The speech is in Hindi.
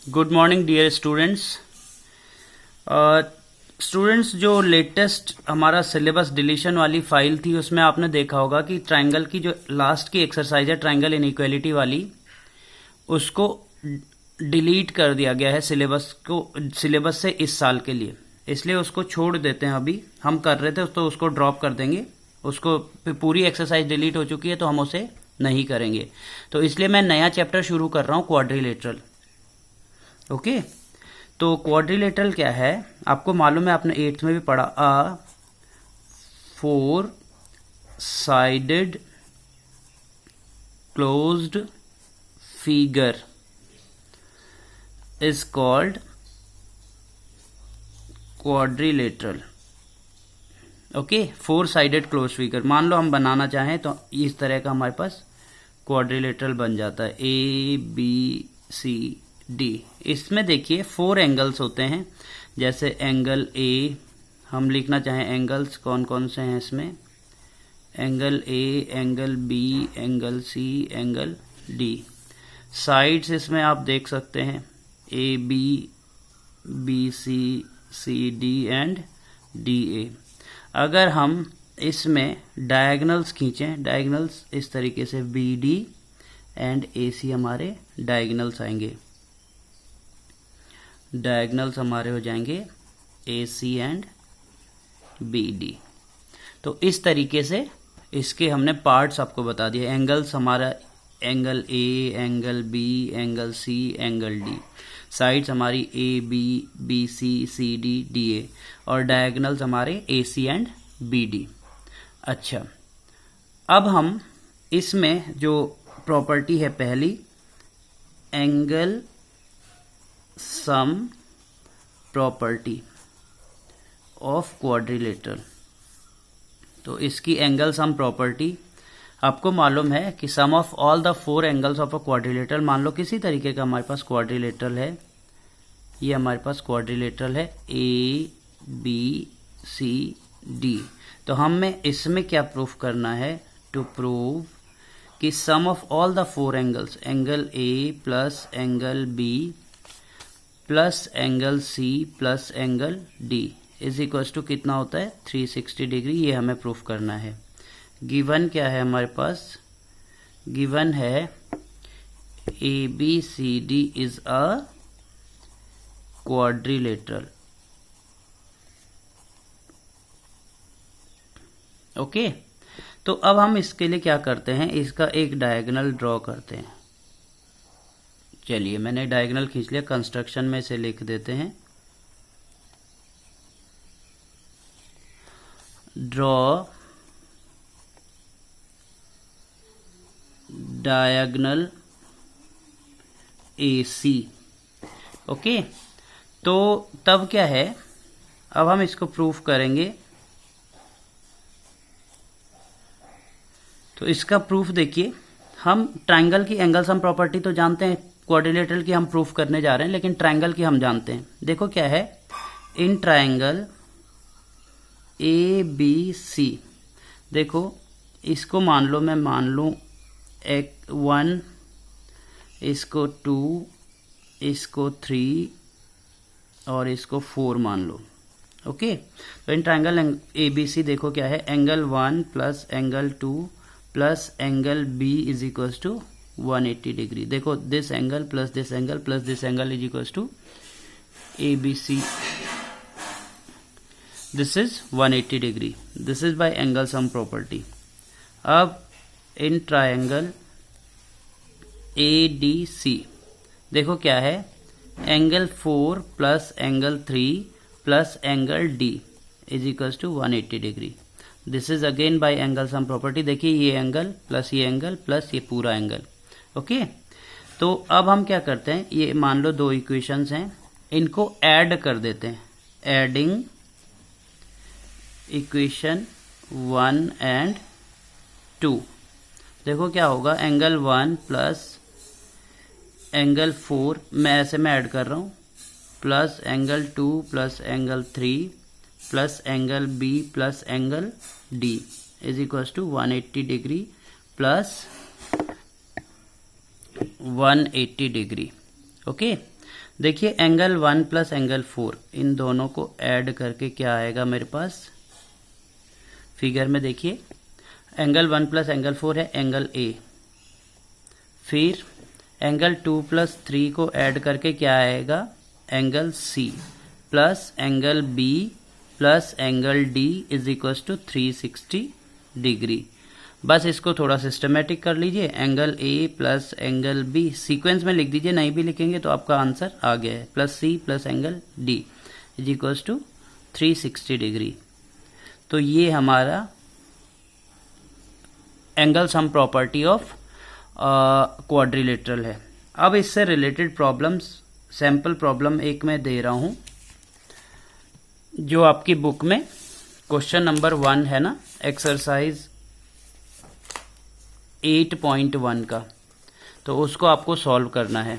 Good morning dear students. Students, जो लेटेस्ट हमारा सिलेबस डिलीशन वाली फाइल थी उसमें आपने देखा होगा कि ट्रायंगल की जो लास्ट की एक्सरसाइज है ट्रायंगल इनइक्वालिटी वाली, उसको डिलीट कर दिया गया है सिलेबस से इस साल के लिए, इसलिए उसको छोड़ देते हैं। अभी हम कर रहे थे तो उसको ड्रॉप कर देंगे। उसको पूरी एक्सरसाइज डिलीट हो चुकी है तो हम उसे नहीं करेंगे। तो इसलिए मैं नया चैप्टर शुरू कर रहा हूँ, क्वाड्रिलेटरल। ओके, तो क्वाड्रिलेटरल क्या है आपको मालूम है, आपने 8th में भी पढ़ा। अ 4 sided closed figure is called quadrilateral. Okay, 4 sided close figure मान लो हम बनाना चाहें तो इस तरह का हमारे पास क्वाड्रिलेटरल बन जाता है, ABCD। इसमें देखिए 4 एंगल्स होते हैं, जैसे एंगल ए, हम लिखना चाहें एंगल्स कौन कौन से हैं इसमें, angle A, angle B, angle C, angle D. Sides इसमें आप देख सकते हैं AB, BC, CD and DA। अगर हम इसमें डायगनल्स खींचें, डायगनल्स इस तरीके से BD एंड AC हमारे डायगनल्स आएंगे, डायगनल्स हमारे हो जाएंगे AC एंड BD। तो इस तरीके से इसके हमने पार्ट्स आपको बता दिए। एंगल्स हमारा angle A, angle B, angle C, angle D। Sides हमारी AB, BC, CD, DA और डायगनल्स हमारे AC एंड BD। अच्छा, अब हम इसमें जो प्रॉपर्टी है पहली, angle sum property of quadrilateral. तो इसकी एंगल सम प्रॉपर्टी आपको मालूम है कि sum of all the 4 angles of a quadrilateral. मान लो किसी तरीके का हमारे पास क्वाड्रिलेटरल है, ये हमारे पास क्वाड्रिलेटरल है ABCD। तो हमें इसमें क्या प्रूफ करना है, टू प्रूव कि sum of all the 4 angles, angle A plus angle B plus angle C plus angle D is equal to कितना होता है, 360 डिग्री। ये हमें प्रूफ करना है। गिवन क्या है हमारे पास, गिवन है ABCD is a quadrilateral. Okay, तो अब हम इसके लिए क्या करते हैं, इसका एक डायगोनल ड्रॉ करते हैं। चलिए मैंने डायगोनल खींच लिया, कंस्ट्रक्शन में से लिख देते हैं, ड्रॉ डायगोनल AC। ओके, तो तब क्या है, अब हम इसको प्रूफ करेंगे। तो इसका प्रूफ देखिए, हम ट्रायंगल की एंगल सम प्रॉपर्टी तो जानते हैं, क्वाड्रिलेटरल की हम प्रूफ करने जा रहे हैं, लेकिन ट्रायंगल की हम जानते हैं। देखो क्या है, इन ट्रायंगल ABC, देखो इसको मान लो, मैं मान लूं 1, इसको 2, इसको 3 और इसको 4 मान लो। ओके, तो इन ट्रायंगल ABC देखो क्या है, angle 1 plus angle 2 plus angle B is equal to 180 degree. देखो this angle plus this angle plus this angle is equal to ABC, this is 180 degree. This is by angle sum property. अब इन ट्रायंगल ADC देखो क्या है, angle 4 plus angle 3 plus angle D is equal to 180 degree. This is again by angle sum property. देखिए ये एंगल प्लस ये एंगल प्लस ये पूरा एंगल। ओके, तो अब हम क्या करते हैं, ये मान लो 2 इक्वेशंस हैं, इनको ऐड कर देते हैं। एडिंग इक्वेशन 1 एंड 2, देखो क्या होगा, एंगल 1 प्लस एंगल 4 मैं ऐसे में ऐड कर रहा हूं, plus angle 2 plus angle 3 plus angle B plus angle D is equal to 180 degree plus 180 degree. Okay, देखिए एंगल 1 प्लस एंगल 4 इन दोनों को ऐड करके क्या आएगा मेरे पास फिगर में। देखिए एंगल 1 प्लस एंगल 4 है एंगल ए, फिर एंगल 2 प्लस 3 को ऐड करके क्या आएगा angle C, plus angle B plus angle D is equal to 360 degree. बस इसको थोड़ा सिस्टमेटिक कर लीजिए, angle A plus angle B sequence में लिख दीजिए, नहीं भी लिखेंगे तो आपका आंसर आ गया है, plus C plus angle D is equal to 360 degree. तो ये हमारा angle sum property of quadrilateral है। अब इससे रिलेटेड प्रॉब्लम्स, सैंपल प्रॉब्लम एक मैं दे रहा हूं जो आपकी बुक में क्वेश्चन नंबर 1 है ना, एक्सरसाइज 8.1 का, तो उसको आपको सॉल्व करना है।